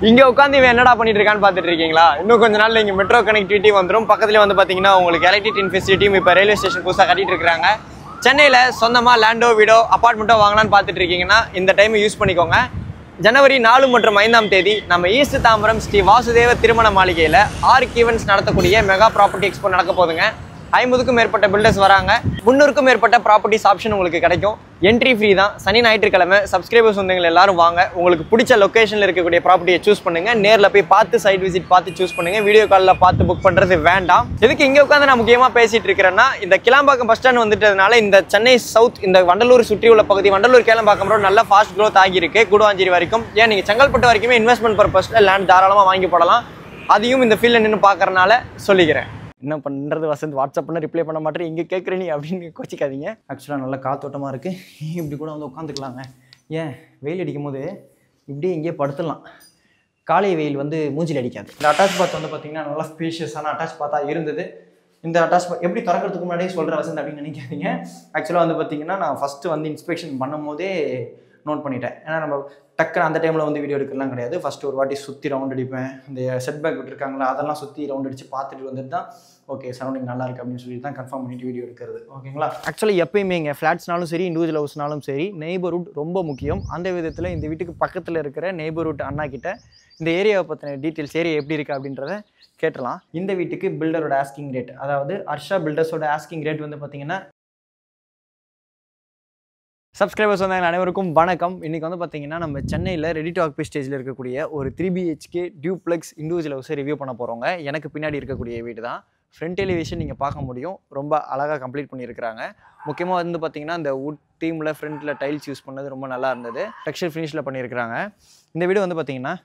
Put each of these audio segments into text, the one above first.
இங்க உட்காந்து இவன் என்னடா பண்ணிட்டு இருக்கான்னு பாத்துட்டு இருக்கீங்களா? இன்னும் கொஞ்ச நாள்ல இங்க மெட்ரோ கனெக்டிவிட்டி வந்துடும். பக்கத்துல வந்து பாத்தீங்கன்னா உங்களுக்கு எலக்ட்ரிக் ஃபெசிலிட்டியும் இப்ப ரயில்வே ஸ்டேஷன் புதுசா கட்டிட்டு இருக்காங்க. சென்னையில சொந்தமா லேண்டோ வீடோ அபார்ட்மெண்ட்டோ வாங்கலாம்னு பாத்துட்டு இருக்கீங்கன்னா இந்த டைம் யூஸ் பண்ணிக்கோங்க. ஜனவரி 4 மற்றும் 5ஆம் தேதி நம்ம ஈஸ்ட் தாம்பரம் ஸ்ரீ வாசுதேவ திருமண மாளிகையில ஆர்க் ஈவென்ட்ஸ் நடத்தக்கூடிய மெகா ப்ராப்பர்ட்டி எக்ஸ்போ நடக்க போதுங்க. 50க்கும் மேற்பட்ட பில்டர்ஸ் வராங்க. 300க்கும் மேற்பட்ட ப்ராப்பர்ட்டிஸ் ஆப்ஷன் உங்களுக்கு கிடைக்கும். என்ட்ரி ஃப்ரீ தான். சனி ஞாயிற்றுக்கிழமை சப்ஸ்கிரைபர்ஸ் வந்தவங்க எல்லாரும் வாங்க. உங்களுக்கு பிடிச்ச லொகேஷன்ல இருக்கக்கூடிய ப்ராப்பர்ட்டியை சூஸ் பண்ணுங்க. நேரில் போய் பார்த்து சைட் விசிட் பார்த்து சூஸ் பண்ணுங்க. வீடியோ காலில் பார்த்து புக் பண்றது வேண்டாம். இதுக்கு இங்கே உட்காந்து நான் முக்கியமா பேசிட்டு இருக்கிறேன்னா, இந்த கிளாம்பாக்கம் பஸ் ஸ்டாண்ட் வந்துட்டதுனால இந்த சென்னை சவுத் இந்த வண்டலூர் சுற்றி உள்ள பகுதி வண்டலூர் கேளம்பாக்கம் ரோடு நல்ல ஃபாஸ்ட் க்ரோத் ஆகியிருக்கு. கூடுவாஞ்சேரி வரைக்கும் ஏன் நீங்க செங்கல்பட்டு வரைக்குமே இன்வெஸ்ட்மெண்ட் பர்பஸ்ல லேண்ட் தாராளமாக வாங்கி போடலாம். அதையும் இந்த ஃபீல்டில் நின்று பார்க்கறனால சொல்லிக்கிறேன். என்ன பண்ணுறது வசந்த், வாட்ஸ்அப் பண்ண ரிப்ளை பண்ண மாட்டேன், இங்கே கேட்குற நீ அப்படின்னு கோச்சிக்காதீங்க. ஆக்சுவலாக நல்லா காத்தோட்டமாக இருக்குது. இப்படி கூட வந்து உட்காந்துக்கலாங்க. ஏன் வெயில் அடிக்கும் போது இப்படியே இங்கேயே படுத்துடலாம். காலை வெயில் வந்து மூஞ்சில் அடிக்காது. இந்த அட்டாச் பாத் வந்து பார்த்திங்கன்னா நல்லா ஸ்பேஷியஸான அட்டாச் பாத்தா இருந்தது. இந்த அட்டாச் பாத் எப்படி திறக்கிறதுக்கு முன்னாடியே சொல்கிற வசந்த் அப்படின்னு நினைக்காதீங்க. ஆக்சுவலாக வந்து பார்த்திங்கன்னா நான் ஃபஸ்ட்டு வந்து இன்ஸ்பெக்ஷன் பண்ணும் போதே நோட் பண்ணிட்டேன். ஏன்னா நம்ம டக்குன்னு அந்த டைமில் வந்து வீடியோ எடுக்கலாம் கிடையாது. ஃபஸ்ட்டு ஒரு வாட்டி சுற்றி ரவுண்ட் அடிப்பேன். இந்த செட் பேக் விட்டுருக்காங்களா அதெல்லாம் சுற்றி ரவுண்ட் அடித்து பார்த்துட்டு வந்துட்டு தான் ஓகே சரௌண்டிங் நல்லா இருக்குது அப்படின்னு சொல்லி தான் கன்ஃபார்ம் பண்ணிட்டு வீடியோ எடுக்கிறது. ஓகேங்களா? ஆக்சுவலி எப்பயுமே இங்கே ஃப்ளாட்ஸ்னாலும் சரி இண்டிவிஜுவல் ஹவுஸ்னாலும் சரி நெய்பர்ஹுட் ரொம்ப முக்கியம். அந்த விதத்தில் இந்த வீட்டுக்கு பக்கத்தில் இருக்கிற நெய்பர்ஹுட் அண்ணா கிட்ட இந்த ஏரியாவை பற்றின டீட்டெயில்ஸ் ஏரியா எப்படி இருக்குது அப்படின்றத கேட்டலாம். இந்த வீட்டுக்கு பில்டரோட ஆஸ்கிங் ரேட், அதாவது ஹர்ஷா பில்டர்ஸோட ஆஸ்கிங் ரேட் வந்து பார்த்தீங்கன்னா, சப்ஸ்கிரைபர்ஸ் வந்தாங்க அனைவருக்கும் வணக்கம். இன்றைக்கி வந்து பார்த்தீங்கன்னா நம்ம சென்னையில் ரெடி டு ஆக்குபை ஸ்டேஜில் இருக்கக்கூடிய ஒரு 3 BHK டியூப்ளெக்ஸ் இண்டிவிஜுவல் ஹவுஸை ரிவ்யூ பண்ண போகிறோங்க. எனக்கு பின்னாடி இருக்கக்கூடிய வீடு தான். ஃப்ரண்ட் எலிவேஷன் நீங்கள் பார்க்க முடியும். ரொம்ப அழகாக கம்ப்ளீட் பண்ணியிருக்கிறாங்க. முக்கியமாக வந்து பார்த்தீங்கன்னா இந்த வுட் தீமில் ஃப்ரண்ட்டில் டைல்ஸ் யூஸ் பண்ணது ரொம்ப நல்லா இருந்தது. டெக்ஸ்சர் ஃபினிஷில் பண்ணியிருக்கிறாங்க. இந்த வீடு வந்து பார்த்தீங்கன்னா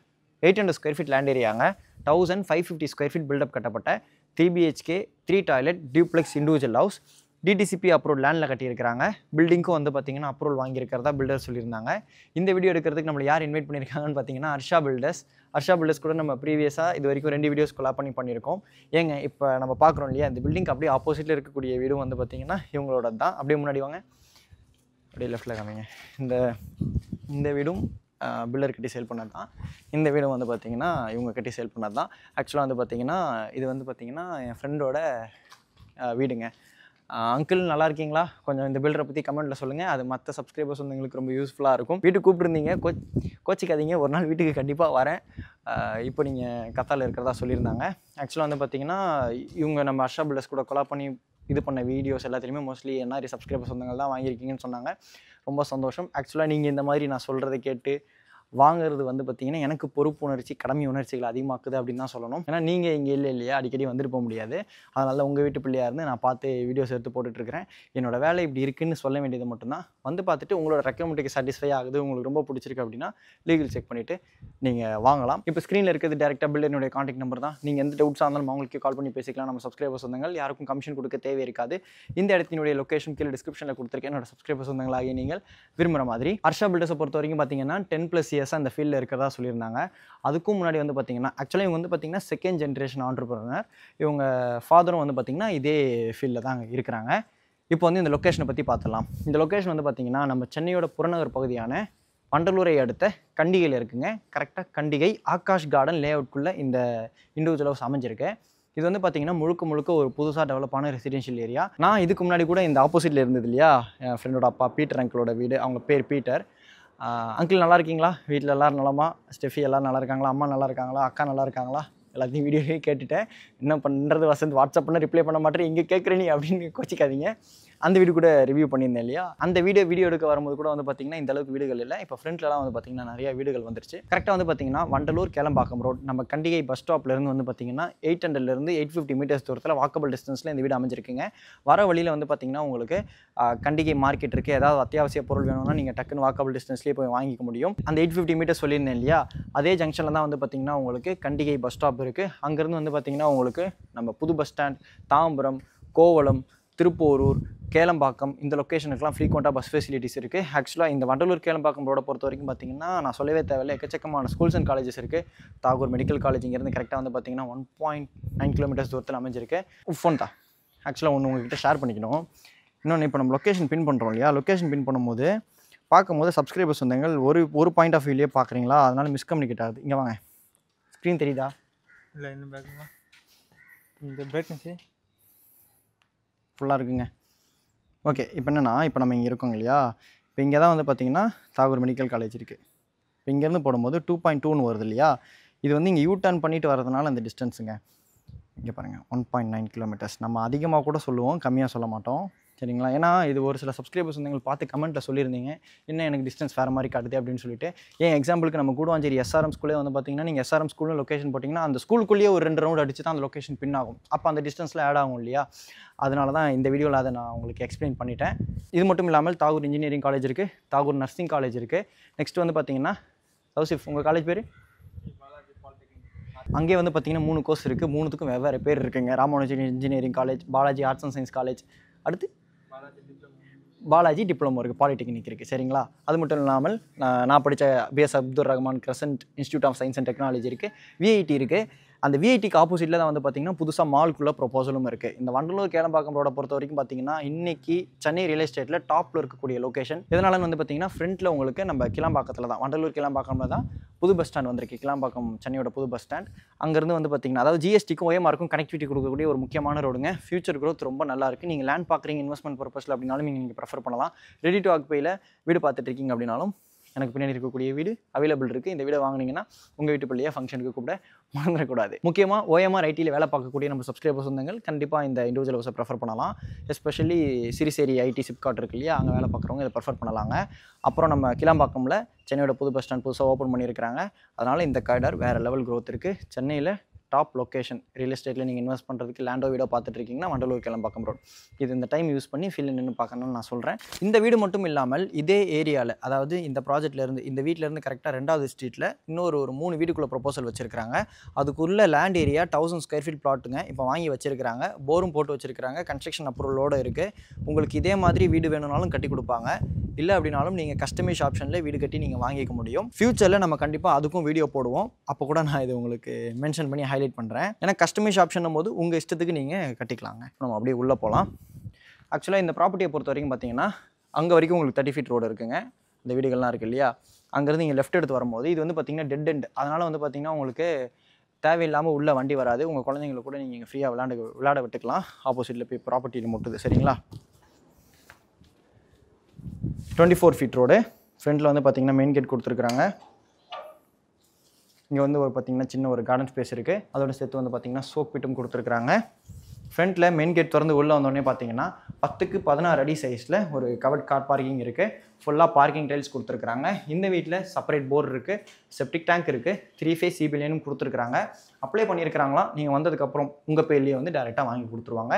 800 ஸ்கொயர் ஃபீட் லேண்ட் ஏரியாங்க. 1550 ஸ்கொயர் ஃபீட் பில்டப் கட்டப்பட்ட 3 BHK 3 toilet duplex individual house. DTCP approval லேண்டில் கட்டியிருக்கிறாங்க. பில்டிங்க்கும் வந்து பார்த்தீங்கன்னா அப்ரூவல் வாங்கியிருக்கிறதா பில்டர் சொல்லியிருந்தாங்க. இந்த வீடியோ எடுக்கிறதுக்கு நம்மளை யார் இன்வைட் பண்ணியிருக்காங்கன்னு பார்த்தீங்கன்னா ஹர்ஷா பில்டர்ஸ். ஹர்ஷா பில்டர்ஸ் கூட நம்ம ப்ரீவியஸாக இது வரைக்கும் 2 வீடியோஸ் கொலாப் பண்ணியிருக்கோம். ஏங்க இப்போ நம்ம பார்க்குறோம் இல்லையா, இந்த பில்டிங்க்கு அப்படியே ஆப்போசிட்டில் இருக்கக்கூடிய வீடும் வந்து பார்த்தீங்கன்னா இவங்களோட தான். அப்படியே முன்னாடி வாங்க, அப்படியே லெஃப்ட்டில் காமிங்க. இந்த வீடும் பில்டர் கட்டி சேல் பண்ணது தான். இந்த வீடும் வந்து பார்த்தீங்கன்னா இவங்க கட்டி சேல் பண்ணது தான். ஆக்சுவலாக வந்து பார்த்தீங்கன்னா இது வந்து பார்த்தீங்கன்னா என் ஃப்ரெண்டோட வீடுங்க. அங்கிள் நல்லா இருக்கீங்களா? கொஞ்சம் இந்த பில்டரை பற்றி கமெண்ட்டில் சொல்லுங்கள். அது மற்ற சப்ஸ்கிரைபர்ஸ் வந்து எங்களுக்கு ரொம்ப யூஸ்ஃபுல்லாக இருக்கும். வீட்டுக்கு கூப்பிட்டுருந்தீங்க, கோச்சிக்காதீங்க, ஒரு நாள் வீட்டுக்கு கண்டிப்பாக வரேன். இப்போ நீங்கள் கத்தாவில் இருக்கிறதா சொல்லியிருந்தாங்க. ஆக்சுவலாக வந்து பார்த்தீங்கன்னா இவங்க நம்ம ஹர்ஷா பில்டர்ஸ் கூட கொலாப் பண்ணி இது பண்ண வீடியோஸ் எல்லாத்துலேயுமே மோஸ்ட்லி NRI சப்ஸ்கிரைபர்ஸ் சொந்தங்கள் தான் வாங்கியிருக்கீங்கன்னு சொன்னாங்க. ரொம்ப சந்தோஷம். ஆக்சுவலாக நீங்கள் இந்த மாதிரி நான் சொல்கிறத கேட்டு வாங்குறது வந்து பார்த்தீங்கன்னா எனக்கு பொறுப்பு உணர்ச்சி, கடமை உணர்ச்சிகள் அதிகமாக்குது அப்படின்னு தான் சொல்லணும். ஏன்னா நீங்கள் இங்கே இல்லை இல்லையா, அடிக்கடி வந்துட்டு போக முடியாது. அதனால உங்கள் வீட்டு பிள்ளையாக இருந்து நான் பார்த்து வீடியோஸ் எடுத்து போட்டுட்ருக்கிறேன். என்னோடய வேலை இப்படி இருக்குதுன்னு சொல்ல வேண்டியது மட்டும்தான். வந்து பார்த்துட்டு உங்களோட ரெக்கமெண்டுக்கு சாட்டிஸ்ஃபை ஆகுது, உங்களுக்கு ரொம்ப பிடிச்சிருக்கு அப்படின்னா லீகல் செக் பண்ணிவிட்டு நீங்கள் வாங்கலாம். இப்போ ஸ்க்ரீனில் இருக்கிறது டேரெக்டாக பில்டரினுடைய கான்டாக்ட் நம்பர் தான். நீங்கள் எந்த டவுட்ஸாக இருந்தாலும் அவங்களுக்கு கால் பண்ணி பேசிக்கலாம். நம்ம சப்ஸ்கிரைபர் சொந்தங்கள் யாருக்கும் கமிஷன் கொடுக்க தேவை இருக்காது. இந்த இடத்தினுடைய லொக்கேஷன் கீழே டிஸ்கிரிப்ஷனில் கொடுத்துருக்கேன். என்னோட சப்ஸ்கிரைபர் சொந்தங்களாகி நீங்கள் விரும்புகிற மாதிரி. ஹர்ஷா பில்டர்ஸை பொறுத்த வரைக்கும் பார்த்தீங்கன்னா 10+ இயர்ஸாக அந்த ஃபீல்டில் இருக்கிறதா சொல்லியிருந்தாங்க. அதுக்கும் முன்னாடி வந்து பார்த்தீங்கன்னா ஆக்சுவலாக இவங்க வந்து பார்த்தீங்கன்னா செகண்ட் ஜென்ரேஷன் ஆண்டர்பிரனர். இவங்க ஃபாதரும் வந்து பார்த்தீங்கன்னா இதே ஃபீல்டில் தான் இருக்கிறாங்க. இப்போ வந்து இந்த லொக்கேஷனை பற்றி பார்த்துலாம். இந்த லொக்கேஷன் வந்து பார்த்தீங்கன்னா நம்ம சென்னையோட புறநகர் பகுதியான வண்டலூரை அடுத்த கண்டிகையில் இருக்குங்க. கரெக்டாக கண்டிகை ஆகாஷ் கார்டன் லே அவுட்குள்ளே இந்த இண்டிவிஜுவல் ஹவுஸ் அமைஞ்சிருக்கு. இது வந்து பார்த்தீங்கன்னா முழுக்க ஒரு புதுசாக டெவலப்பான ரெசிடென்ஷியல் ஏரியா. நான் இதுக்கு முன்னாடி கூட இந்த ஆப்போசிட்டில் இருந்தது இல்லையா, என் ஃப்ரெண்டோட அப்பா பீட்டர் அங்கிளோட வீடு. அவங்க பேர் பீட்டர். அங்கிள் நல்லா இருக்கீங்களா? வீட்டில் எல்லோரும் நலமா? ஸ்டெஃபி எல்லோரும் நல்லா இருக்காங்களா? அம்மா நல்லா இருக்காங்களா? அக்கா நல்லா இருக்காங்களா? எல்லாத்தையும் வீடியோவே கேட்டுட்டேன். என்ன பண்ணுறது வசந்த், வாட்ஸ்அப் பண்ண ரிப்ளை பண்ண மாட்டேன், இங்கே கேட்குற நீ அப்படின்னு கோச்சிக்காதீங்க. அந்த வீடு கூட ரிவ்யூ பண்ணியிருந்தேன் இல்லையா, அந்த வீடியோ எடுக்க வரும்போது கூட வந்து பார்த்தீங்கன்னா இந்த அளவுக்கு வீடுகள் இல்லை. இப்போ ஃப்ரண்ட்லலாம் வந்து பார்த்தீங்கன்னா நிறைய வீடுகள் வந்துருச்சு. கரெக்டாக வந்து பார்த்தீங்கன்னா வண்டலூர் கேளம்பாக்கம் ரோட் நம்ம கண்டிகை பஸ் ஸ்டாப்லேருந்து வந்து பார்த்தீங்கன்னா 800லேருந்து 850 மீட்டர்ஸ் தூரத்தில் வாக்கபிள் டிஸ்டன்ஸில் இந்த வீடு அமைஞ்சிருக்குங்க. வர வழியில் வந்து பார்த்தீங்கன்னா உங்களுக்கு கண்டிகை மார்க்கெட் இருக்குது. ஏதாவது அத்தியாவசிய பொருள் வேணும்னா நீங்கள் டக்குன்னு வாக்கபிள் டிஸ்டன்ஸ்லேயே போய் வாங்கிக்க முடியும். அந்த 850 மீட்டர்ஸ் சொல்லியிருந்தேன் இல்லையா, அதே ஜங்ஷனில் தான் வந்து பார்த்தீங்கன்னா உங்களுக்கு கண்டிகை பஸ் ஸ்டாப் இருக்குது. அங்கேருந்து வந்து பார்த்தீங்கன்னா உங்களுக்கு நம்ம புது பஸ் ஸ்டாண்ட், தாம்பரம், கோவளம், திருப்போரூர், கேளம்பாக்கம் இந்த லொக்கேஷனுக்குலாம் ஃப்ரீக்வெண்ட்டாக பஸ் ஃபெசிலிட்டிஸ் இருக்குது. ஆக்சுவலாக இந்த வண்டலூர் கேளம்பாக்கம் ரோட பொறுத்த வரைக்கும் பார்த்தீங்கன்னா நான் சொல்லவே தேவையில்லை, எக்கச்சக்கமான ஸ்கூல்ஸ் அண்ட் காலேஜஸ் இருக்குது. தாகூர் மெடிக்கல் காலேஜ் இங்கேருந்து கரெக்டாக வந்து பார்த்தீங்கன்னா 1.9 கிலோமீட்டர்ஸ் தூரத்தில் அமைஞ்சிருக்கு. ஃபோன் தான் ஆக்சுவலாக ஒன்று உங்கள்கிட்ட ஷேர் பண்ணிக்கணும். இன்னொன்று இப்போ நம்ம லொக்கேஷன் பின் பண்ணுறோம் இல்லையா, லொக்கேஷன் பின் பண்ணும்போது பார்க்கும்போது சப்ஸ்கிரைபர்ஸ் வந்தவங்க ஒரு பாயிண்ட் ஆஃப் வியூலேயே பார்க்குறீங்களா, அதனால் மிஸ்கம்யூனிகேட் ஆகுது. இங்கே வாங்க, ஸ்க்ரீன் தெரியுதா? இல்லை இன்னும் பேக்குமா இந்த பேக்கன்சி ஃபுல்லாக இருக்குங்க. ஓகே, இப்போ என்னென்னா இப்போ நம்ம இங்கே இருக்கோங்க இல்லையா, இப்போ இங்கே தான் வந்து பார்த்திங்கன்னா தாகூர் மெடிக்கல் காலேஜ் இருக்குது. இப்போ இங்கேருந்து போடும்போது 2.2ன்னு வருது இல்லையா, இது வந்து இங்கே யூ டர்ன் பண்ணிட்டு வரதுனால அந்த டிஸ்டன்ஸுங்க. இங்கே பாருங்கள் 1.9 கிலோமீட்டர்ஸ். நம்ம அதிகமாக கூட சொல்லுவோம், கம்மியாக சொல்ல மாட்டோம் சரிங்களா. ஏன்னா இது ஒரு சில சப்ஸ்கிரைபர்ஸ் வந்து எங்களை பார்த்து கமெண்ட்டில் சொல்லியிருந்தீங்க, என்ன எனக்கு டிஸ்டன்ஸ் வேறு மாதிரி காட்டுது அப்படின்னு சொல்லிட்டு. ஏன் எக்ஸாம்பிளுக்கு நம்ம கூடுவாஞ்சேரி எஸ்ஆர்எம் ஸ்கூலே வந்து பார்த்தீங்கன்னா, நீங்கள் எஸ்ஆர்எம் ஸ்கூல்னு லொக்கேஷன் போட்டிங்கன்னா அந்த ஸ்கூலுக்குள்ளேயே ஒரு 2 ரவுண்ட் அடிச்சு தான் அந்த லொக்கேஷன் பின் ஆகும். அப்போ அந்த டிஸ்டன்ஸில் ஆட் ஆகும் இல்லையா, அதனால தான் இந்த வீடியோவில் அதை நான் உங்களுக்கு எக்ஸ்பிளைன் பண்ணிட்டேன். இது மட்டும் இல்லாமல் தாகூர் இன்ஜினியரிங் காலேஜ் இருக்குது, தாகூர் நர்சிங் காலேஜ் இருக்குது. நெக்ஸ்ட் வந்து பார்த்தீங்கன்னா தௌசிஃப், உங்கள் காலேஜ் பேர்? அங்கே வந்து பார்த்தீங்கன்னா 3 கோர்ஸ் இருக்குது, 3த்துக்கும் வெவ்வேறு பேர் இருக்குங்க. Ramanujan engineering college, Balaji arts and science college, அடுத்து பாலாஜி டிப்ளமோ இருக்குது, பாலிடெக்னிக் இருக்குது சரிங்களா. அது மட்டும் இல்லாமல் நான் படித்த BS Abdul Rahman Crescent Institute of Science and Technology இருக்குது, விஐடி இருக்குது. அந்த விஐடிக்கு ஆப்போசிட்டில் தான் வந்து பார்த்திங்கன்னா புதுசாக மால்குள்ளே ப்ரொபோசலும் இருக்குது. இந்த வண்டலூர் கேளம்பாக்கம் ரோட பொறுத்த வரைக்கும் பார்த்திங்கன்னா இன்றைக்கி சென்னை ரியல் எஸ்டேட்டில் டாப்பில் இருக்கக்கூடிய லொக்கேஷன். இதனால வந்து பார்த்திங்கன்னா ஃப்ரண்ட்டில் உங்களுக்கு நம்ம கிளம்பாக்கத்தில் தான், வண்டலூர் கிளம்பாக்கமில் தான் புது பஸ் ஸ்டாண்ட் வந்திருக்கு. கிளம்பாக்கம் சென்னையோட புது பஸ் ஸ்டாண்ட். அங்கேருந்து வந்து பார்த்திங்கன்னா அதாவது ஜிஎஸ்டிக்கும் ஓஎம்ஆருக்கும் கனெக்டிவிட்டி கொடுக்கக்கூடிய ஒரு முக்கியமான ரோடுங்க. ஃபியூச்சர் க்ரோத் ரொம்ப நல்லா இருக்குது. நீங்கள் லேண்ட் பார்க்குறீங்க இன்வெஸ்ட்மெண்ட் பர்பஸில் அப்படின்னாலும் நீங்கள் ப்ரெஃபர் பண்ணலாம். ரெடி டு ஆக்குபையில் வீடு பார்த்துட்டு இருக்கீங்க அப்படின்னாலும் எனக்கு பின்னாடி இருக்கக்கூடிய வீடு அவைலபிள் இருக்குது. இந்த வீடை வாங்கினீங்கன்னா உங்கள் வீட்டு பிள்ளையை ஃபங்க்ஷனுக்கு கூப்பிட மறந்துடக்கூடாது. முக்கியமாக ஓஎம்ஆர் ஐடியில் வேலை பார்க்கக்கூடிய நம்ம சப்ஸ்கிரைபர்ஸ் சொந்தங்கள் கண்டிப்பாக இந்த இண்டிவிஜுவல் ஹவுஸை ப்ரெஃபர் பண்ணலாம். எஸ்பெஷலி சிறிசேரி ஐடி சிப்காட் இருக்கு இல்லையா, அங்கே வேலை பார்க்குறவங்க இதை ப்ரெஃபர் பண்ணலாங்க. அப்புறம் நம்ம கிளம்பாக்கமில் சென்னையோட புது பஸ் ஸ்டாண்ட் புதுசாக ஓப்பன் பண்ணியிருக்கிறாங்க. அதனால் இந்த காரிடார் வேறு லெவல் க்ரோத் இருக்குது. சென்னையில் டாப் லொக்கேஷன் ரியல் எஸ்டேட்டில் நீங்கள் இன்வெஸ்ட் பண்ணுறதுக்கு லேண்டோ வீடோ பார்த்துட்டு இருக்கீங்கன்னா வண்டலூர் கிளம்பாக்கம் ரோட். இது இந்த டைம் யூஸ் பண்ணி ஃபீல்டு நின்று பார்க்கணும்னு நான் சொல்கிறேன். இந்த வீடு மட்டும் இல்லாமல் இதே ஏரியாவில், அதாவது இந்த ப்ராஜெக்ட்லேருந்து இந்த வீட்டிலேருந்து கரெக்டாக 2வது ஸ்ட்ரீட்டில் இன்னொரு 3 வீடுக்குள்ளே ப்ரொபோசல் வச்சுருக்காங்க. அதுக்குள்ள லேண்ட் ஏரியா 1000 ஸ்கொயர் ஃபீட் பிளாட்டுங்க இப்போ வாங்கி வச்சுருக்காங்க. போரும் போட்டு வச்சுருக்காங்க. கன்ஸ்ட்ரக்ஷன் அப்ரூவலோடு இருக்குது. உங்களுக்கு இதே மாதிரி வீடு வேணும்னாலும் கட்டி கொடுப்பாங்க. இல்லை அப்படின்னாலும் நீங்கள் கஸ்டமைஸ் ஆப்ஷனில் வீடு கட்டி நீங்கள் வாங்கிக்க முடியும். ஃபியூச்சரில் நம்ம கண்டிப்பாக அதுக்கும் வீடியோ போடுவோம். அப்போ கூட நான் இது உங்களுக்கு மென்ஷன் பண்ணி ஹைலைட் பண்ணுறேன். ஏன்னா கஸ்டமைஸ் ஆப்ஷன் போது உங்கள் இஷ்டத்துக்கு நீங்கள் கட்டிக்கலாங்க. நம்ம அப்படியே உள்ளே போகலாம். ஆக்சுவலாக இந்த ப்ராப்பர்ட்டியை பொறுத்த வரைக்கும் பார்த்தீங்கன்னா அங்கே வரைக்கும் உங்களுக்கு 30 ஃபீட் ரோடு இருக்குங்க. இந்த வீடுகள்லாம் இருக்குது இல்லையா, அங்கேருந்து நீங்கள் லெஃப்ட் எடுத்து வரும்போது இது வந்து பார்த்திங்கன்னா டெட் எண்ட். அதனால் வந்து பார்த்திங்கன்னா உங்களுக்கு தேவையில்லாமல் உள்ள வண்டி வராது. உங்கள் குழந்தைங்களை கூட நீங்கள் ஃப்ரீயாக விளையாட விட்டுக்கலாம். ஆப்போசிட்டில் போய் ப்ராப்பர்ட்டியில் முட்டுது சரிங்களா. 24 ஃபீட் ரோடு. ஃப்ரண்ட்டில் வந்து பார்த்திங்கன்னா மெயின் கேட் கொடுத்துருக்குறாங்க. இங்கே வந்து ஒரு பார்த்திங்கன்னா சின்ன ஒரு கார்டன் ஸ்பேஸ் இருக்குது. அதோட சேர்த்து வந்து பார்த்திங்கன்னா சோக் பிட்டும் கொடுத்துருக்குறாங்க. ஃப்ரண்ட்டில் மெயின் கேட் திறந்து உள்ளே வந்தோடனே பார்த்தீங்கன்னா 10க்கு 16 அடி சைஸில் ஒரு கவர்ட் கார் பார்க்கிங் இருக்குது. ஃபுல்லாக பார்க்கிங் டைல்ஸ் கொடுத்துருக்குறாங்க. இந்த வீட்டில் செப்பரேட் போர் இருக்குது, செப்டிக் டேங்க் இருக்குது, 3 ஃபேஸ் சிபிஎல்னு கொடுத்துருக்குறாங்க. அப்ளை பண்ணியிருக்கிறாங்களாம். நீங்கள் வந்ததுக்கப்புறம் உங்கள் பேர்லேயே வந்து டேரெக்டாக வாங்கி கொடுத்துருவாங்க.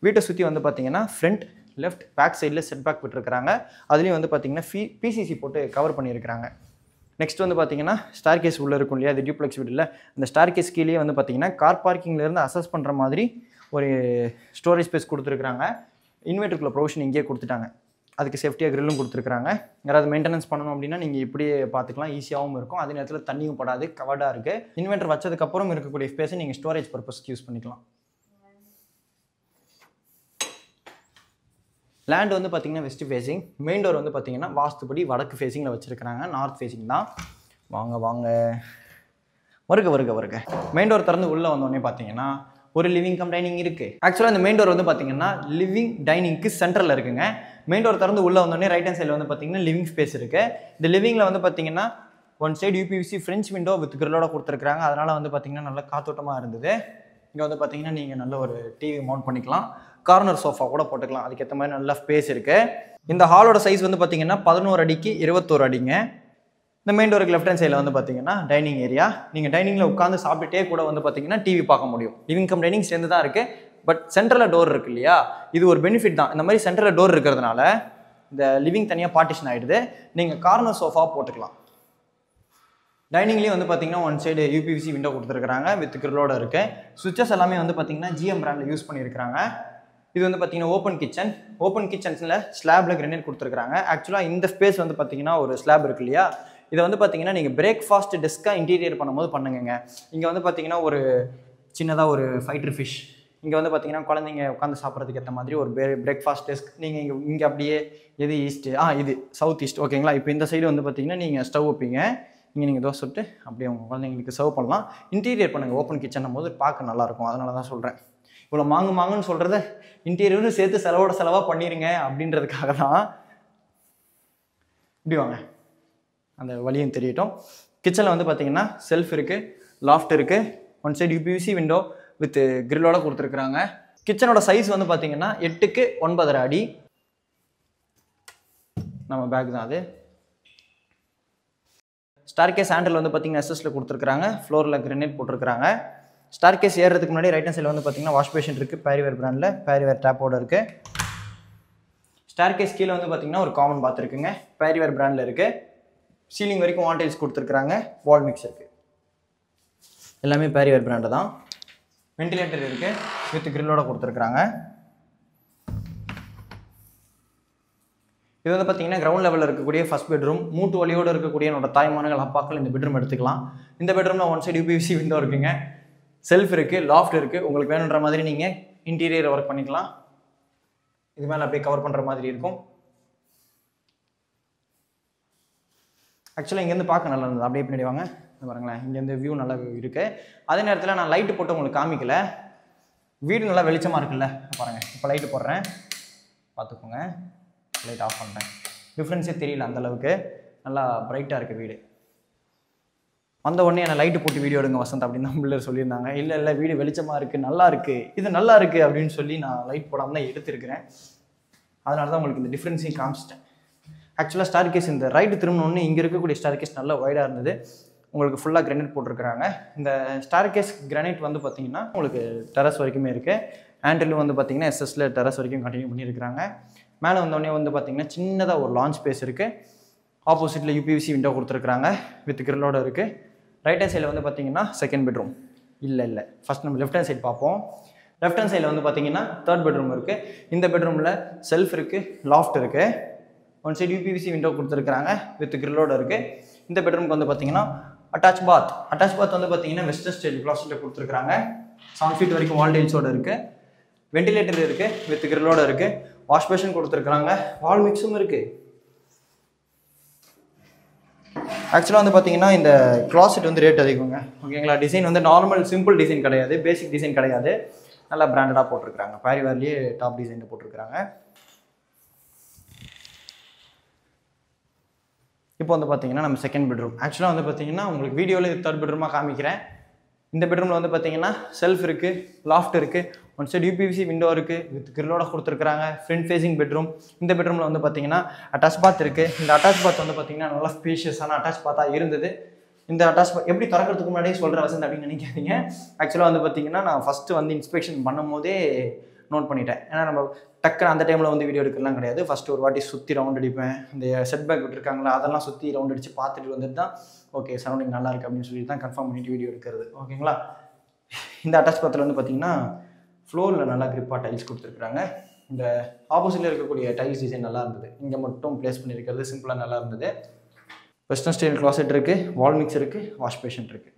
வீட்டை சுற்றி வந்து பார்த்திங்கன்னா ஃப்ரண்ட் லெஃப்ட் பேக் சைடில் செட் பேக் விட்டுருக்குறாங்க. அதுலேயும் வந்து பார்த்திங்கன்னா பிசிசி போட்டு கவர் பண்ணியிருக்கிறாங்க. நெக்ஸ்ட் வந்து பார்த்தீங்கன்னா ஸ்டார் கேஸ் உள்ளே இருக்கும் இல்லையா, அது டியூப்ளெக்ஸ் வீடில் அந்த ஸ்டார் கேஸ் கீழே வந்து பார்த்தீங்கன்னா கார் பார்க்கிங்லேருந்து அசஸ் பண்ணுற மாதிரி ஒரு ஸ்டோரேஜ் ஸ்பேஸ் கொடுத்துருக்குறாங்க. இன்வெர்ட்டருக்குள்ள ப்ரொவிஷன் இங்கேயே கொடுத்துட்டாங்க. அதுக்கு சேஃப்டியாக கிரில்லும் கொடுத்துருக்குறாங்க. யாராவது மெயின்டெனன்ஸ் பண்ணணும் அப்படின்னா நீங்கள் இப்படியே பார்த்துக்கலாம், ஈஸியாகவும் இருக்கும். அதே நேரத்தில் தண்ணியும் படாது, கவர்டாக இருக்குது. இன்வெர்ட்டர் வச்சதுக்கப்புறம் இருக்கக்கூடிய ஸ்பேஸை நீங்கள் ஸ்டோரேஜ் பர்பஸ்க்கு யூஸ் பண்ணிக்கலாம். லேண்ட் வந்து பார்த்திங்கன்னா வெஸ்ட் ஃபேஸிங். மெயின் டோர் வந்து பார்த்திங்கன்னா வாஸ்துபடி வடக்கு ஃபேஸிங்கில் வச்சுருக்கிறாங்க. நார்த் ஃபேஸிங் தான். வாங்க வருக. மெயின் டோர் திறந்து உள்ளே வந்தோடனே பார்த்தீங்கன்னா ஒரு லிவிங் கம் டைனிங் இருக்குது. ஆக்சுவலாக இந்த மெயின் டோர் வந்து பார்த்திங்கன்னா லிவிங் டைனிங்க்கு சென்டரில் இருக்குங்க. மெயின் டோர் திறந்து உள்ளே வந்தோடனே ரைட் ஹேண்ட் சைடில் வந்து பார்த்திங்கன்னா லிவிங் ஸ்பேஸ் இருக்குது. இந்த லிவிங்கில் வந்து பார்த்திங்கன்னா one side UPVC French window with கிரிலோட கொடுத்துருக்குறாங்க. அதனால் வந்து பார்த்திங்கன்னா நல்ல காத்தோட்டமாக இருந்தது. இங்கே வந்து பார்த்திங்கன்னா நீங்கள் நல்ல ஒரு டிவி மவுண்ட் பண்ணிக்கலாம். கார்னர் சோஃபா கூட போட்டுக்கலாம். அதுக்கேற்ற மாதிரி நல்ல ஸ்பேஸ் இருக்குது. இந்த ஹாலோட சைஸ் வந்து பார்த்திங்கன்னா 11 அடிக்கு 21 அடிங்க. இந்த மெயின் டோருக்கு லெஃப்ட் ஹேண்ட் சைடில் வந்து பார்த்திங்கன்னா டைனிங் ஏரியா. நீங்கள் டைனிங்கில் உட்காந்து சாப்பிட்டுட்டே கூட வந்து பார்த்திங்கன்னா டிவி பார்க்க முடியும். லிவிங் கம் டைனிங் சேர்ந்து தான் இருக்குது. பட் சென்டரில் டோர் இருக்குது இல்லையா, இது ஒரு பெனிஃபிட் தான். இந்த மாதிரி சென்டரில் டோர் இருக்கிறதுனால இந்த லிவிங் தனியாக பார்ட்டிஷன் ஆகிடுது. நீங்கள் கார்னர் சோஃபா போட்டுக்கலாம். டைனிங்லேயும் வந்து பார்த்திங்கன்னா ஒன் சைடு யூபிவிசி விண்டோ கொடுத்துருக்குறாங்க வித் கிரிலோட இருக்குது. சுவிச்சஸ் எல்லாமே வந்து பார்த்திங்கன்னா ஜிஎம் பிராண்டில் யூஸ் பண்ணியிருக்கிறாங்க. இது வந்து பார்த்திங்கன்னா ஓப்பன் கிச்சன்ஸில் ஸ்லாபில் கிரனைட் கொடுத்துருக்குறாங்க. ஆக்சுவலாக இந்த ஸ்பேஸ் வந்து பார்த்திங்கன்னா ஒரு ஸ்லாப் இருக்கு இல்லையா, இதை வந்து பார்த்திங்கன்னா நீங்கள் பிரேக்ஃபாஸ்ட் டெஸ்க்காக இன்டீரியர் பண்ணும்போது பண்ணுங்க. இங்கே வந்து பார்த்திங்கன்னா ஒரு சின்னதாக ஒரு ஃபைட்டர் ஃபிஷ், இங்கே வந்து பார்த்திங்கன்னா குழந்தைங்க உட்காந்து சாப்பிட்றதுக்கு ஏற்ற மாதிரி ஒரு பிரேக்ஃபாஸ்ட் டெஸ்க். நீங்கள் இங்கே அப்படியே எது ஈஸ்ட்டு இது சவுத் ஈஸ்ட் ஓகேங்களா. இப்போ இந்த சைடு வந்து பார்த்திங்கன்னா நீங்கள் ஸ்டவ் வைப்பீங்க. நீங்கள் தோசை சுட்டு அப்படியே உங்கள் குழந்தைங்களுக்கு சர்வ் பண்ணலாம். இன்டீரியர் பண்ணுங்கள் ஓப்பன் கிச்சன் போது பார்க்க நல்லாயிருக்கும். அதனால தான் சொல்கிறேன். இவ்வளோ மாங்குன்னு சொல்கிறத இன்டீரியரும் சேர்த்து செலவாக பண்ணிடுங்க அப்படின்றதுக்காக தான். இப்படி வாங்க, அந்த வழியும் தெரியட்டும். கிச்சனில் வந்து பார்த்தீங்கன்னா செல்ஃப் இருக்குது, லாஃப்ட் இருக்குது, one side UPVC window with கிரில்லோட கொடுத்துருக்குறாங்க. கிச்சனோட சைஸ் வந்து பார்த்தீங்கன்னா 8 × 9.5 அடி. நம்ம பேக் தான் அது. ஸ்டார்கேஸ் ஹேண்டில் வந்து பார்த்தீங்கன்னா எஸ்எஸ்ல கொடுத்துருக்குறாங்க. ஃப்ளோரில் கிரனைட் போட்டிருக்கிறாங்க. ஸ்டார்கேஸ் ஏறுறதுக்கு முன்னாடி ரைட் ஹேண்ட் சைடில் வந்து பார்த்தீங்கன்னா வாஷ் பேஷன் இருக்குது. பேரிவேர் பிராண்டில் பேரிவேர் டேப்போட இருக்குது. ஸ்டார்கேஸ் கீழே வந்து பார்த்தீங்கன்னா ஒரு காமன் பாத் இருக்குங்க. பேரிவேர் பிராண்டில் இருக்குது. சீலிங் வரைக்கும் வால் டைல்ஸ் கொடுத்துருக்குறாங்க. வால் மிக்ஸ் இருக்குது. எல்லாமே பேரிவேர் பிராண்டு தான். வென்டிலேட்டர் இருக்குது வித் கிரில்லோட கொடுத்துருக்குறாங்க. இது வந்து பார்த்தீங்கன்னா கிரவுண்ட் லெவலில் இருக்கக்கூடிய ஃபர்ஸ்ட் பெட்ரூம். மூட்டு வலியோடு இருக்கக்கூடிய என்னோட தாய்மானங்கள் அப்பாக்கள் இந்த பெட்ரூம் எடுத்துக்கலாம். இந்த பெட்ரூமில் ஒன் சைடு யூபிவிசி விண்டோ இருக்குங்க. செல்ஃப் இருக்குது, லாஃப்ட் இருக்குது. உங்களுக்கு வேணுன்ற மாதிரி நீங்கள் இன்டீரியர் ஒர்க் பண்ணிக்கலாம். இது மேலே அப்படியே கவர் பண்ணுற மாதிரி இருக்கும். ஆக்சுவலாக இங்கேருந்து பார்க்க நல்லா இருந்தது. அப்படியே பின்னாடி வாங்க, பாருங்களேன். இங்கேருந்து வியூ நல்லா இருக்குது. அதே நேரத்தில் நான் லைட்டு போட்டு உங்களுக்கு காமிக்கல. வீடு நல்லா வெளிச்சமாக இருக்குல்ல, பாருங்கள். இப்போ லைட்டு போடுறேன், பார்த்துக்கோங்க. லைட் ஆஃப் பண்ணுறேன். டிஃப்ரென்ஸே தெரியல அந்தளவுக்கு. நல்லா பிரைட்டாக இருக்குது வீடு. வந்த உடனே என்ன லைட்டு போட்டு வீடியோ எடுங்க வசந்த் அப்படின்னு தான் பிள்ளை சொல்லியிருந்தாங்க. இல்லை வீடு வெளிச்சமாக இருக்குது, நல்லா இருக்குது, இது நல்லா இருக்குது அப்படின்னு சொல்லி நான் லைட் போடாமல் தான் எடுத்துருக்கிறேன். அதனால தான் உங்களுக்கு இந்த டிஃப்ரென்ஸையும் காமிச்சிட்டேன். ஆக்சுவலாக ஸ்டார்கேஸ் இந்த ரைட்டு திரும்பினோடனே இங்கே இருக்கக்கூடிய ஸ்டார்கேஸ் நல்லா வைடாக இருந்தது. உங்களுக்கு ஃபுல்லாக கிரானைட் போட்டிருக்கிறாங்க. இந்த ஸ்டார்கேஸ் கிரானைட் வந்து பார்த்தீங்கன்னா உங்களுக்கு டெரஸ் வரைக்குமே இருக்குது. ஹேண்டிலும் வந்து பார்த்தீங்கன்னா எஸ்எஸ்ல டெரஸ் வரைக்கும் கண்டினியூ பண்ணியிருக்கிறாங்க. மேலே வந்தோடனே வந்து பார்த்தீங்கன்னா சின்னதாக ஒரு லான்ச் ஸ்பேஸ் இருக்குது. ஆப்போசிட்டில் யூபிவிசி விண்டோ கொடுத்துருக்குறாங்க வித் கிரில்லோட இருக்குது. ரைட் ஹேண்ட் சைடில் வந்து பார்த்தீங்கன்னா செகண்ட் பெட்ரூம். இல்லை ஃபஸ்ட் நம்ம லெஃப்ட் ஹேண்ட் சைடு பார்ப்போம். லெஃப்ட் ஹேண்ட் சைடில் வந்து பார்த்தீங்கன்னா தேர்ட் பெட்ரூம் இருக்குது. இந்த பெட்ரூமில் செல்ஃப் இருக்குது, லாஃப்ட் இருக்குது. ஒன் சைடு யூபிவிசி விண்டோ கொடுத்துருக்குறாங்க வித் கிரில்லோட இருக்குது. இந்த பெட்ரூமுக்கு வந்து பார்த்தீங்கன்னா அட்டாச் பாத் வந்து பார்த்தீங்கன்னா வெஸ்டர்ன் ஸ்டைல் கிளாஸில் கொடுத்துருக்குறாங்க. 7 feet வரைக்கும் வால் டைல்ஸோடு இருக்குது. வென்டிலேட்டர் இருக்குது வித் கிரில்லோட இருக்குது. வாஷ் பேஷன் கொடுத்துருக்குறாங்க. வால் மிக்ஸும் இருக்குது. ஆக்சுவலாக வந்து பார்த்தீங்கன்னா இந்த கிளாசெட் வந்து ரேட் அதிகங்க. ஓகேங்களா. டிசைன் வந்து நார்மல் சிம்பிள் டிசைன் கிடையாது, பேசிக் டிசைன் கிடையாது. நல்லா பிராண்டடாக போட்டிருக்கிறாங்க. பேரிவேர்லேயே டாப் டிசைனில் போட்டிருக்கிறாங்க. இப்போ வந்து பார்த்தீங்கன்னா நம்ம செகண்ட் பெட்ரூம். ஆக்சுவலாக வந்து பார்த்தீங்கன்னா உங்களுக்கு வீடியோவில் தேர்ட் பெட்ரூமாக காமிக்கிறேன். இந்த பெட்ரூமில் வந்து பார்த்தீங்கன்னா செல்ஃப் இருக்குது, லாஃப்ட் இருக்குது, ஒன் சைடு யூபிவிசி விண்டோ இருக்குது வித் கிரில்லோட கொடுத்துருக்குறாங்க. Front facing bedroom. இந்த பெட்ரூமில் வந்து பார்த்தீங்கன்னா அட்டாச் பாத் இருக்குது. இந்த அட்டாச் பாத் வந்து பார்த்தீங்கன்னா நல்லா ஸ்பேஷியஸான அட்டாச் பாத்தாக இருந்தது. இந்த அட்டாச் பாத் எப்படி திறக்கிறதுக்கு முன்னாடியே சொல்கிற வசந்த் அப்படின்னு நினைக்காதீங்க. ஆக்சுவலாக வந்து பார்த்தீங்கன்னா நான் ஃபஸ்ட்டு வந்து இன்ஸ்பெக்ஷன் பண்ணும் போதே நோட் பண்ணிட்டேன். ஏன்னா நம்ம டக்குன்னு அந்த டைமில் வந்து வீடியோ எடுக்கலாம் கிடையாது. ஃபஸ்ட்டு ஒரு வாட்டி சுற்றி ரவுண்ட் அடிப்பேன். இந்த செட் பேக் விட்டுருக்காங்களா அதெல்லாம் சுற்றி ரவுண்ட் அடித்து பார்த்துட்டு வந்துட்டு தான் ஓகே சரௌண்டிங் நல்லா இருக்குது அப்படின்னு சொல்லி தான் கன்ஃபார்ம் பண்ணிவிட்டு வீடியோ எடுக்கிறது. ஓகேங்களா. இந்த அட்டாச் பாத்தில் வந்து பார்த்தீங்கன்னா ஃப்ளோரில் நல்லா கிரிப்பாக டைல்ஸ் கொடுத்துருக்குறாங்க. இந்த ஆப்போசிட்டில் இருக்கக்கூடிய டைல்ஸ் டிசைன் நல்லா இருந்தது. இங்கே மட்டும் ப்ளேஸ் பண்ணியிருக்கிறது சிம்பிளாக நல்லா இருந்தது. வெஸ்டர்ன் ஸ்டைல் கிளாசெட் இருக்குது, வால் மிக்ஸ் இருக்குது, வாஷ் பேஷன் இருக்குது.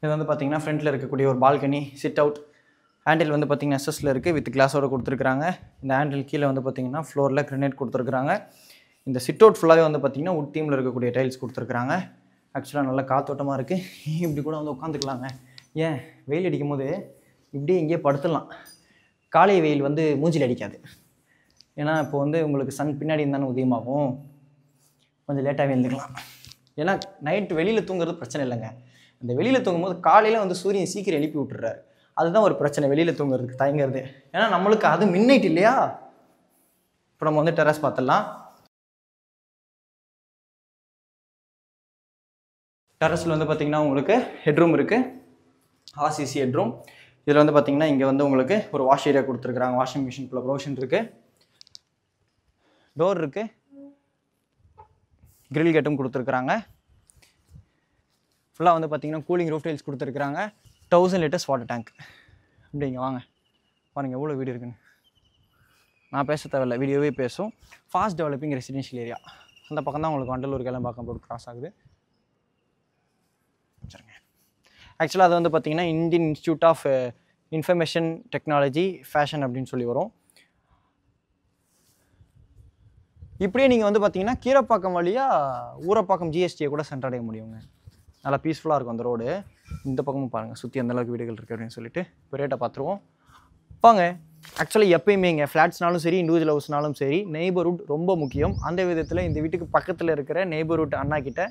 இது வந்து பார்த்தீங்கன்னா ஃப்ரண்ட்டில் இருக்கக்கூடிய ஒரு பால்கனி, சிட் அவுட். ஹேண்டில் வந்து பார்த்தீங்கன்னா எஸ்எஸ்ல இருக்குது வித் கிளாஸோடு கொடுத்துருக்குறாங்க. இந்த ஹேண்டில் கீழே வந்து பார்த்தீங்கன்னா ஃப்ளோரில் கிரனைட் கொடுத்துருக்குறாங்க. இந்த சிட் அவுட் ஃபுல்லாகவே வந்து பார்த்தீங்கன்னா உட் தீமில் இருக்கக்கூடிய டைல்ஸ் கொடுத்துருக்குறாங்க. ஆக்சுவலாக நல்லா காத்தோட்டமாக இருக்குது. இப்படி கூட வந்து உட்காந்துக்கலாங்க. ஏன் வெயில் அடிக்கும் போது இப்படியே இங்கேயே படுத்துடலாம். காலை வெயில் வந்து மூஞ்சில் அடிக்காது. ஏன்னா இப்போ வந்து உங்களுக்கு சன் பின்னாடி இருந்தாலும் உதயமாகும். கொஞ்சம் லேட்டாகவே எழுந்துக்கலாம். ஏன்னா நைட்டு வெளியில் தூங்குறது பிரச்சனை இல்லைங்க. அந்த வெளியில் தூங்கும்போது காலையில் வந்து சூரியன் சீக்கிரம் எழுப்பி விட்டுறாரு. அதுதான் ஒரு பிரச்சனை வெளியில் தூங்குறதுக்கு தயங்குறது. ஏன்னா நம்மளுக்கு அது மிட்நைட் இல்லையா. இப்போ நம்ம வந்து டெரஸ் பார்த்துடலாம். டெரஸில் வந்து பார்த்திங்கன்னா உங்களுக்கு ஹெட்ரூம் இருக்குது, ஆர்சிசி ஹெட்ரூம். இதில் வந்து பார்த்திங்கன்னா இங்கே வந்து உங்களுக்கு ஒரு வாஷ் ஏரியா கொடுத்துருக்குறாங்க. வாஷிங் மிஷின்குள்ள ப்ரொவிஷன் இருக்குது. டோர் இருக்குது, கிரில் கேட்டும் கொடுத்துருக்குறாங்க. ஃபுல்லாக வந்து பார்த்திங்கன்னா கூலிங் ரூஃப் டைல்ஸ் கொடுத்துருக்குறாங்க. 1000 liters வாட்டர் டேங்க். அப்படிங்க வாங்க பாருங்கள் எவ்வளோ வீடு இருக்குன்னு. நான் பேச தேவையில்லை, வீடியோவே பேசும். Fast developing residential area. அந்த பக்கம் தான் உங்களுக்கு வண்டலூர் கிளம்பாக்கம் போட்டு கிராஸ் ஆகுது. சரிங்க. ஆக்சுவலாக அது வந்து பார்த்திங்கன்னா Indian Institute of Information Technology fashion அப்படின்னு சொல்லி வரும். இப்படியே நீங்கள் வந்து பார்த்தீங்கன்னா கீரப்பாக்கம் வழியாக ஊரப்பாக்கம் ஜிஎஸ்டியை கூட சென்றடைய முடியுங்க. நல்லா பீஸ்ஃபுல்லாக இருக்கும் அந்த ரோடு. இந்த பக்கமும் பாருங்கள் சுற்றி அந்த அளவுக்கு வீடுகள் இருக்குது அப்படின்னு சொல்லிட்டு இப்போ ரேட்டை பார்த்துருவோம் வாங்க. ஆக்சுவலி எப்பயுமேங்க ஃப்ளாட்ஸ்னாலும் சரி இண்டிவிஜுவல் ஹவுஸ்னாலும் சரி நெய்பர்ஹுட் ரொம்ப முக்கியம். அந்த விதத்தில் இந்த வீட்டுக்கு பக்கத்தில் இருக்கிற நெய்பர்ஹுட் அண்ணா கிட்ட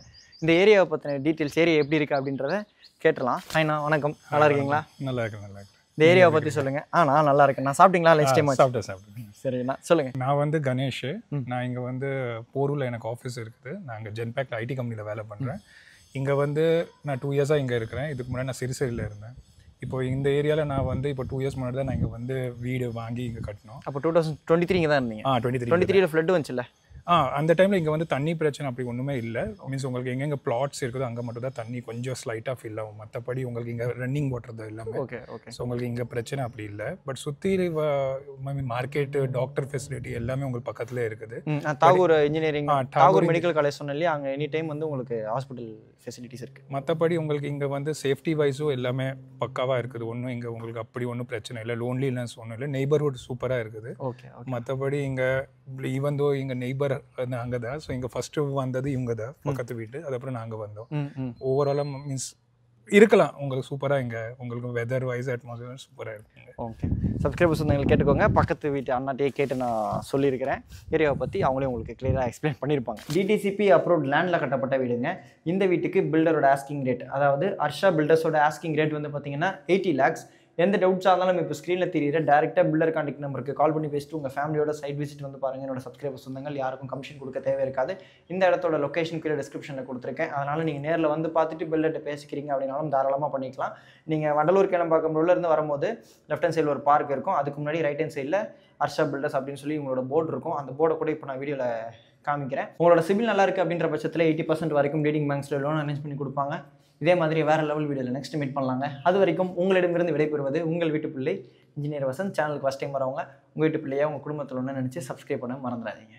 இந்த ஏரியாவை பற்றின டீட்டெயில்ஸ் ஏரியா எப்படி இருக்குது அப்படின்றத கேட்டலாம். ஹாய்ண்ணா, வணக்கம். நல்லா இருக்கீங்களா? நல்லா இருக்கு, நல்லா இருக்கு. இந்த ஏரியாவை பற்றி சொல்லுங்கள். நான் நல்லா இருக்கேன். நான் சாப்பிட்டீங்களா? லஞ்ச் டைம் சாப்பிட்டேன். சரிண்ணா, சொல்லுங்கள். நான் வந்து கணேஷ். நான் இங்கே வந்து போரூரில் எனக்கு ஆஃபீஸ் இருக்குது. நான் இங்கே ஜென்பேக்கில் ஐடி கம்பெனியில் வேலை பண்ணுறேன். இங்கே வந்து நான் 2 இயர்ஸாக இங்கே இருக்கிறேன். இதுக்கு முன்னாடி நான் சிறுசையில் இருந்தேன். இப்போ இந்த ஏரியாவில் நான் வந்து இப்போ 2 இயர்ஸ் முன்னாடி தான் நான் இங்கே வந்து வீடு வாங்கி இங்கே கட்டணும். அப்போ 2023 இங்கே தான் இருந்தீங்க? 23 ஃப்ளட் வந்துச்சுல்ல? அந்த டைமில் இங்கே வந்து தண்ணி பிரச்சனை அப்படி ஒன்றுமே இல்லை. மீன்ஸ் உங்களுக்கு எங்கெங்கே பிளாட்ஸ் இருக்குதோ அங்கே மட்டும் தான் தண்ணி கொஞ்சம் ஸ்லைட்டாக ஃபில் ஆகும். மற்றபடி உங்களுக்கு இங்கே ரன்னிங் வாட்டர் தான் எல்லாமே. Okay okay. ஸோ உங்களுக்கு இங்கே பிரச்சனை அப்படி இல்லை. பட் சுற்றி மார்க்கெட்டு, டாக்டர் ஃபெசிலிட்டி எல்லாமே உங்களுக்கு பக்கத்துலேயே இருக்குது. Tagore engineering, Tagore medical college சொன்னேன் இல்லையா, அங்கே எனி டைம் வந்து உங்களுக்கு ஹாஸ்பிட்டல் ஃபெசிலிட்டிஸ் இருக்குது. மற்றபடி உங்களுக்கு இங்கே வந்து சேஃப்டி வைஸும் எல்லாமே பக்காவாக இருக்குது. ஒன்றும் இங்கே உங்களுக்கு அப்படி ஒன்றும் பிரச்சனை இல்லை. லோன்லினஸ் ஒன்றும் இல்லை. நெய்பர்ஹுட் சூப்பராக இருக்குது. ஓகே. மற்றபடி இங்கே ஈவன் தோ இங்கே நெய்பர் அங்கே தான். ஸோ இங்கே ஃபஸ்ட்டு வந்தது இவங்க தான், பக்கத்து வீட்டு. அதுக்கப்புறம் நாங்கள் வந்தோம். ஓவராலாக மீன்ஸ் இருக்கலாம் உங்களுக்கு சூப்பராக. இங்கே உங்களுக்கு வெதர் வைஸ் அட்மாஸ்பியர் சூப்பராக இருக்குங்க. ஓகே. சப்ஸ்கிரைபர்ஸ் வந்து எங்களுக்கு கேட்டுக்கோங்க. பக்கத்து வீட்டு அண்ணாட்டே கேட்டு நான் சொல்லியிருக்கிறேன். ஏரியாவை பற்றி அவங்களே உங்களுக்கு கிளியராக எக்ஸ்பிளைன் பண்ணியிருப்பாங்க. டிடிசிபி அப்ரூவ்ட் லேண்டில் கட்டப்பட்ட வீடுங்க. இந்த வீட்டுக்கு பில்டரோட ஆஸ்கிங் ரேட், அதாவது ஹர்ஷா பில்டர்ஸோட ஆஸ்கிங் ரேட் வந்து பார்த்தீங்கன்னா 80 lakhs. எந்த டவுட்ஸாக இருந்தாலும் இப்போ ஸ்க்ரீனில் தெரியுற டேரெக்டாக பில்டர் கான்டாக்ட் நம்பருக்கு கால் பண்ணி பேசிட்டு உங்கள் ஃபேமிலியோட சைட் விசிட் வந்து பாருங்கள். என்னோட சப்ஸ்கிரைபர் சொந்தங்கள் யாருக்கும் கமிஷன் கொடுக்க தேவை இருக்காது. இந்த இடத்தோட லொக்கேஷன் கீழே டிஸ்கிரிப்ஷனில் கொடுத்துருக்கேன். அதனால் நீங்கள் நேரில் வந்து பார்த்துட்டு பில்டர்கிட்ட பேசிக்கிறீங்க அப்படின்னாலும் தாராளமாக பண்ணிக்கலாம். நீங்கள் வண்டலூர் கிளம்பாக்கம் ரோட்லேருந்து வரும்போது லெஃப்ட் ஹேண்ட் சைடில் ஒரு பார்க் இருக்கும். அதுக்கு முன்னாடி ரைட் ஹேண்ட் சைடில் ஹர்ஷா பில்டர்ஸ் அப்படின்னு சொல்லி உங்களோட போர்டு இருக்கும். அந்த போர்டை கூட இப்போ நான் வீடியோவில் காமிக்கிறேன். உங்களோட சிபில் நல்லா இருக்குது அப்படின்ற பட்சத்தில் 80% வரைக்கும் லீடிங் பேங்க்ஸில் லோன் அரேஞ்ச் பண்ணி கொடுப்பாங்க. இதே மாதிரி வேறு லெவல் வீடியோவில் நெக்ஸ்ட் மீட் பண்ணலாங்க. அது வரைக்கும் உங்களிடமிருந்து விடைபெறுவது உங்கள் வீட்டு பிள்ளை இன்ஜினியர் வசந்த். சேனலுக்கு ஃபஸ்ட் டைம் வரவங்க உங்கள் வீட்டு பிள்ளையா உங்கள் குடும்பத்தில் ஒன்று நினச்சி சப்ஸ்கிரைப் பண்ண மறந்துடாதீங்க.